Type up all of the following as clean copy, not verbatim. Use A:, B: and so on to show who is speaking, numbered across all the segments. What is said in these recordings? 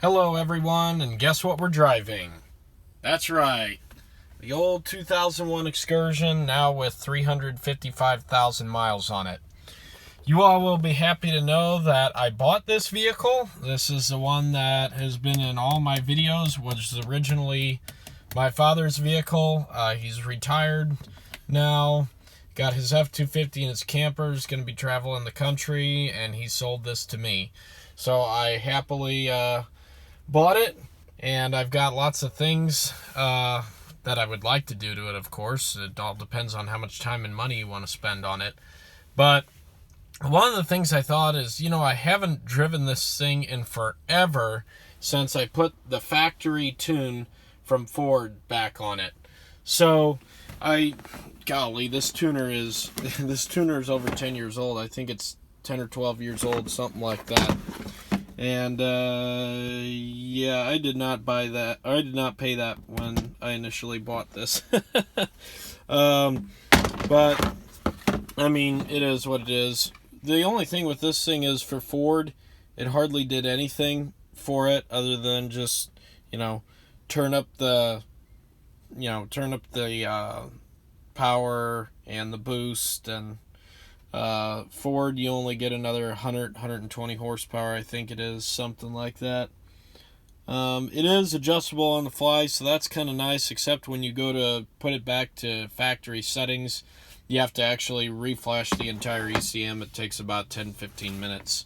A: Hello everyone, and guess what we're driving? That's right, the old 2001 Excursion, now with 355,000 miles on it. You all will be happy to know that I bought this vehicle. This is the one that has been in all my videos, was originally my father's vehicle. He's retired now, got his F-250 and his camper, is going to be traveling the country, and he sold this to me. So I happily bought it, and I've got lots of things that I would like to do to it, of course. It all depends on how much time and money you want to spend on it. But one of the things I thought is, I haven't driven this thing in forever since I put the factory tune from Ford back on it. So golly, this tuner is over 10 years old. I think it's 10 or 12 years old, something like that. And yeah, I did not buy that, or I did not pay that when I initially bought this. But I mean, it is what it is. The only thing with this thing is, for Ford, it hardly did anything for it other than just, turn up the power and the boost. And Ford, you only get another 120 horsepower, I think it is, something like that. It is adjustable on the fly, so that's kind of nice, except when you go to put it back to factory settings, you have to actually reflash the entire ECM. It takes about 10-15 minutes.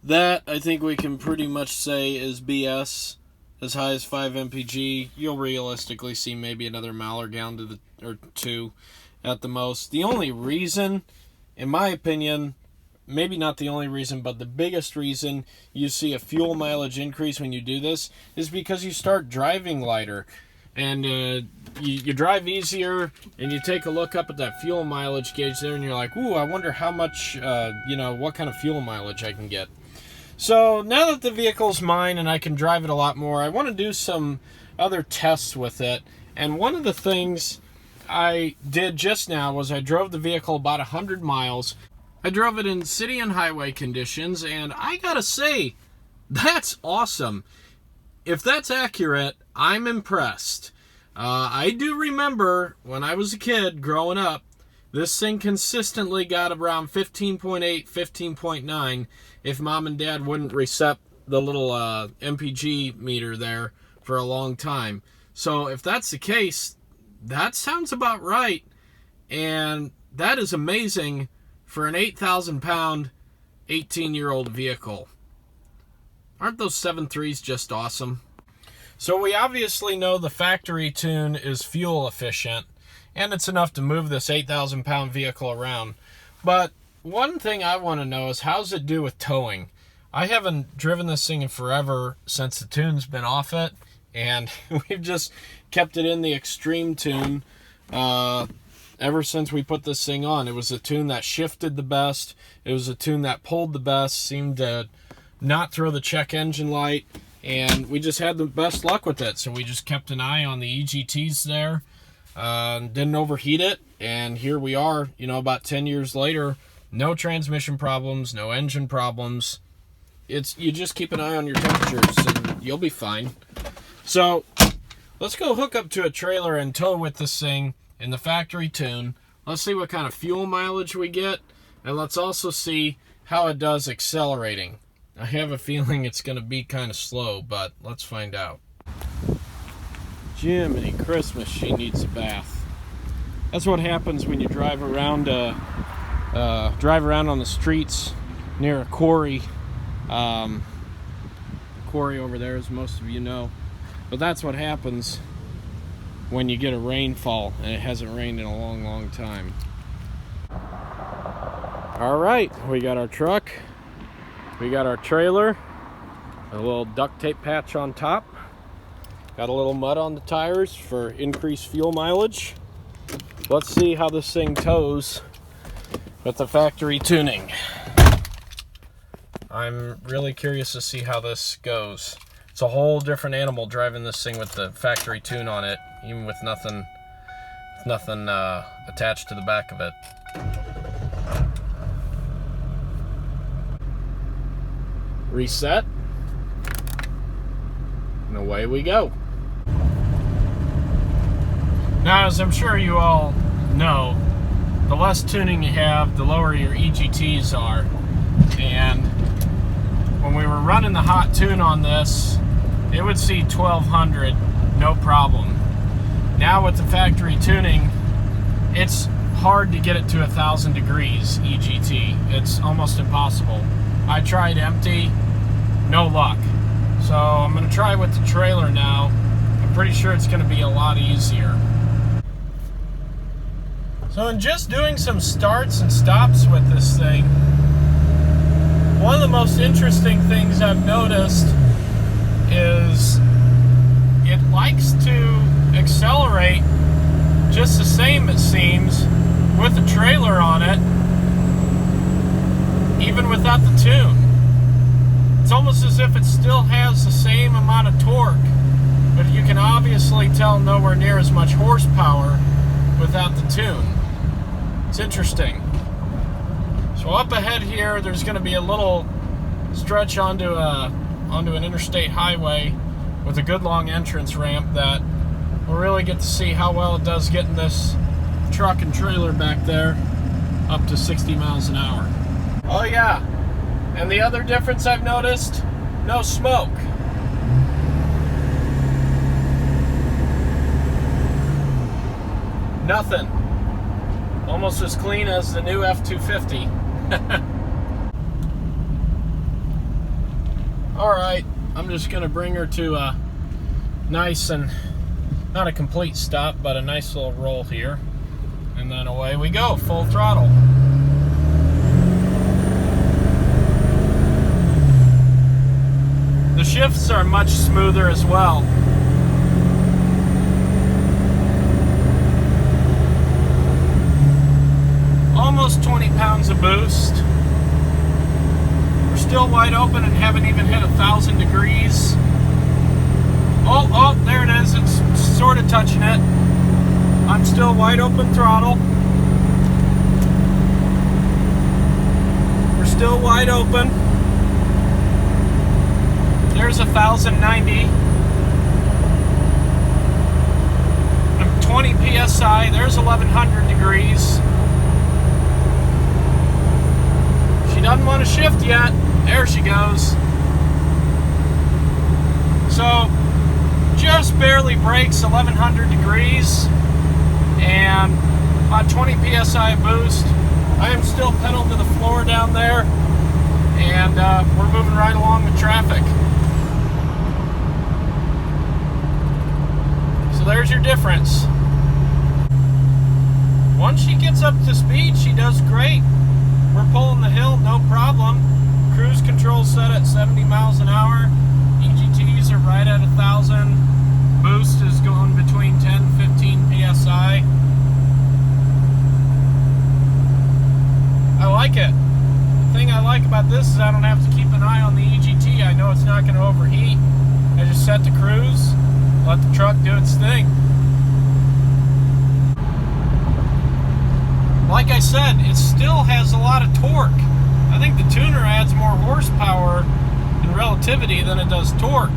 A: That, I think we can pretty much say, is BS. As high as 5 mpg, you'll realistically see maybe another mile or gallon or two at the most. The only reason, in my opinion, maybe not the only reason, but the biggest reason you see a fuel mileage increase when you do this is because you start driving lighter. And you drive easier, and you take a look up at that fuel mileage gauge there, and you're like, ooh, I wonder how much, what kind of fuel mileage I can get. So now that the vehicle's mine and I can drive it a lot more, I want to do some other tests with it. And one of the things I did just now was I drove the vehicle about 100 miles. I drove it in city and highway conditions, and I gotta say, that's awesome. If that's accurate, I'm impressed. I do remember when I was a kid growing up, this thing consistently got around 15.8, 15.9 if mom and dad wouldn't reset the little MPG meter there for a long time. So if that's the case, that sounds about right. And that is amazing for an 8,000-pound, 18-year-old vehicle. Aren't those 7.3s just awesome? So we obviously know the factory tune is fuel efficient, and it's enough to move this 8,000-pound vehicle around. But one thing I want to know is, how's it do with towing? I haven't driven this thing in forever since the tune's been off it, and we've just kept it in the extreme tune ever since we put this thing on. It was a tune that shifted the best. It was a tune that pulled the best, seemed to not throw the check engine light, and we just had the best luck with it. So we just kept an eye on the EGTs there, didn't overheat it, and here we are, about 10 years later, no transmission problems, no engine problems. You just keep an eye on your temperatures and you'll be fine. So let's go hook up to a trailer and tow with this thing in the factory tune. Let's see what kind of fuel mileage we get, and let's also see how it does accelerating. I have a feeling it's going to be kind of slow, but let's find out. Jiminy Christmas, she needs a bath. That's what happens when you drive around on the streets near a quarry. Quarry over there, as most of you know. But that's what happens when you get a rainfall, and it hasn't rained in a long, long time. All right, we got our truck. We got our trailer, a little duct tape patch on top. Got a little mud on the tires for increased fuel mileage. Let's see how this thing tows with the factory tuning. I'm really curious to see how this goes. It's a whole different animal driving this thing with the factory tune on it, even with nothing attached to the back of it. Reset. And away we go. Now, as I'm sure you all know, the less tuning you have, the lower your EGTs are. And when we were running the hot tune on this, it would see 1200, no problem. Now with the factory tuning, it's hard to get it to 1000 degrees EGT. It's almost impossible. I tried empty, no luck. So I'm going to try with the trailer now. I'm pretty sure it's going to be a lot easier. So in just doing some starts and stops with this thing, one of the most interesting things I've noticed is it likes to accelerate just the same, it seems, with the trailer on it, even without the tune. It's almost as if it still has the same amount of torque, but you can obviously tell nowhere near as much horsepower without the tune. It's interesting. So up ahead here, there's going to be a little stretch onto an interstate highway with a good long entrance ramp that we'll really get to see how well it does getting this truck and trailer back there up to 60 miles an hour. Oh yeah, and the other difference I've noticed, no smoke. Nothing. Almost as clean as the new F-250. Alright, I'm just going to bring her to a nice and, not a complete stop, but a nice little roll here. And then away we go, full throttle. The shifts are much smoother as well. Almost 20 pounds of boost. We're still wide open and haven't even hit 1000 degrees. Oh, there it is. It's sort of touching it. I'm still wide open throttle. We're still wide open. There's 1090. I'm 20 PSI. There's 1100 degrees. She doesn't want to shift yet. There she goes. So, just barely brakes 1100 degrees and about 20 PSI boost. I am still pedal to the floor down there, and we're moving right along with traffic. So there's your difference. Once she gets up to speed, she does great. We're pulling the hill, no problem. Cruise control set at 70 miles an hour. EGTs are right at 1000. Boost is going between 10 and 15 PSI. I like it. The thing I like about this is I don't have to keep an eye on the EGT. I know it's not going to overheat. I just set the cruise, let the truck do its thing. Like I said, it still has a lot of torque. I think the tuner adds more horsepower in relativity than it does torque.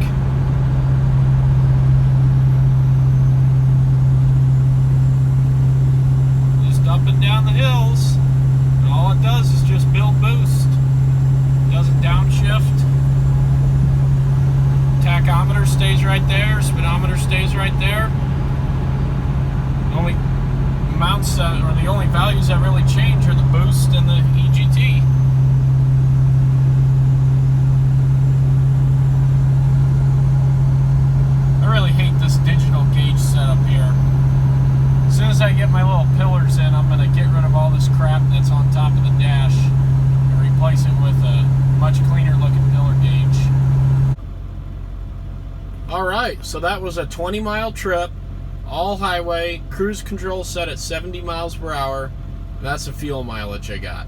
A: Just up and down the hills, and all it does is just build boost. It doesn't downshift. Tachometer stays right there, speedometer stays right there. Only amounts or the only values that really change are the boost and the EGT. I really hate this digital gauge setup here. As soon as I get my little pillars in, I'm going to get rid of all this crap that's on top of the dash and replace it with a much cleaner looking pillar gauge. Alright, so that was a 20-mile trip. All highway, cruise control set at 70 miles per hour. That's the fuel mileage I got.